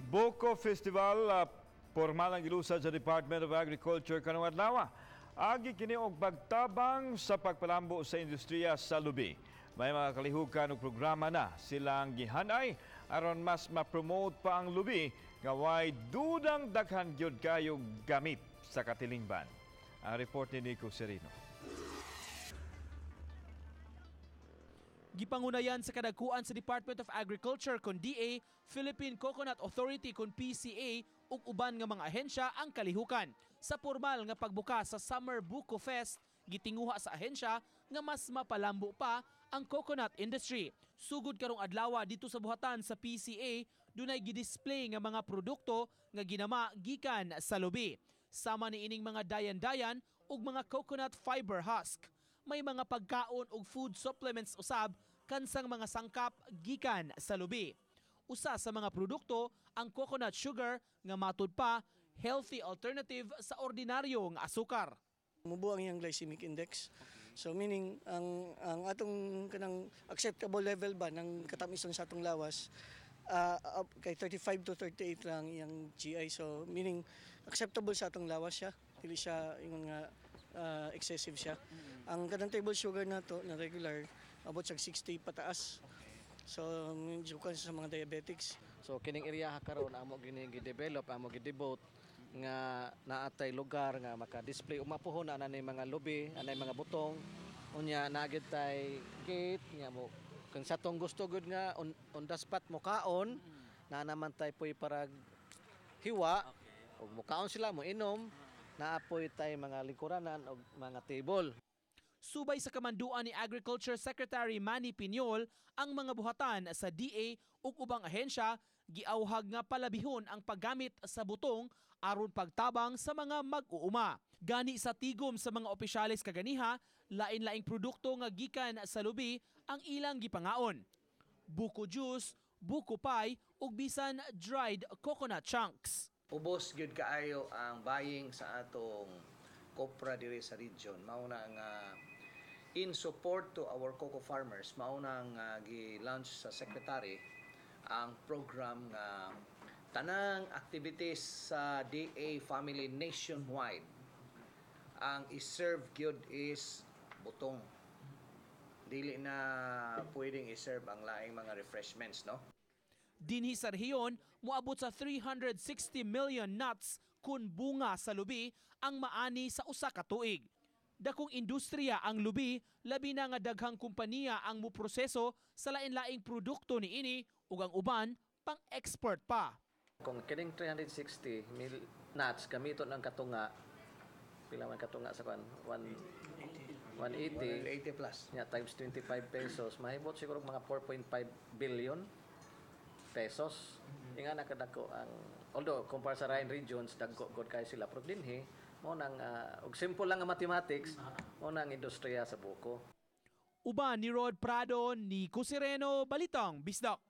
Buko Festival, pormalang gilusad sa Department of Agriculture kanong adlaw. Agi kini og pagtabang sa pagpalambo sa industriya sa lubi. May mga kalihukan og programa na silang gihanay aron mas ma-promote pa ang lubi nga way dudang daghan gyud kayo gamit sa katilingban. Ang report ni Nico Serino. Gipangunayan sa kadagkuan sa Department of Agriculture kon DA, Philippine Coconut Authority kon PCA ug uban nga mga ahensya ang kalihukan. Sa formal nga pagbukas sa Summer Buko Fest, gitinguha sa ahensya nga mas mapalambo pa ang coconut industry. Sugod karong adlaw dito sa buhatan sa PCA, dunay gidisplay nga mga produkto nga ginama gikan sa lubi. Sama ni ining mga dayan-dayan ug mga coconut fiber husk. May mga pagkaon ug food supplements usab kansang mga sangkap gikan sa lubi. Usa sa mga produkto ang coconut sugar nga matud pa healthy alternative sa ordinaryong asukar. Mubo ang iyang glycemic index. So meaning ang atong kanang acceptable level ba ng katamisan sa atong lawas kay 35 to 38 lang iyang GI. So meaning acceptable sa atong lawas siya. Dili siya yung nga excessive siya. Ang kanang table sugar nato na regular abot sa 60 pataas. So medyo sa mga diabetics. So kining area karon amo gini gi-develop, amo gi-devote nga naatay lugar nga maka-display umapuhon ana ni mga lubi, anay mga butong. Unya naagid tay gate nga mo kung sa tong gusto gud nga on the spot mo kaon na naman tay puy parag hiwa ug mo kaon sila mo inom naapoy tay mga lingkuranan og mga table. Subay sa kamanduan ni Agriculture Secretary Manny Piñol, ang mga buhatan sa DA ug ubang ahensya giauhag nga palabihon ang paggamit sa butong aron pagtabang sa mga mag-uuma. Gani sa tigom sa mga opisyalis kaganiha, lain-laing produkto nga gikan sa lubi ang ilang gipangaon. Buko juice, buko pie ug bisan dried coconut chunks. Ubos gyud kaayo ang buying sa atong kopra diri sa region. Mauna nga in support to our cocoa farmers, mauna nga gi-launch sa secretary ang program nga tanang activities sa DA family nationwide. Ang i-serve gyud is butong. Dili na pwedeng i-serve ang laing mga refreshments, no? Dinhi sa rehiyon, moabot sa 360 million nuts kun bunga sa lubi ang maani sa usa ka tuig. Dakong industriya ang lubi, labi na nga daghang kumpanya ang muproseso sa lain-laing produkto ni ini ug ang uban pang-export pa. Kung kining 360 mil nuts gamiton ang katunga pila man katunga sa kan 180 plus nya times 25 pesos mahibot siguro mga 4.5 billion pesos. Inga nakadako ang although compare sa Rhine regions dagko god kay sila pero dinhi mo nang og simple lang nga mathematics mo nang industriya sa Buko. Uban ni Rod Prado, Nico Sereno, Balitang Bisdak.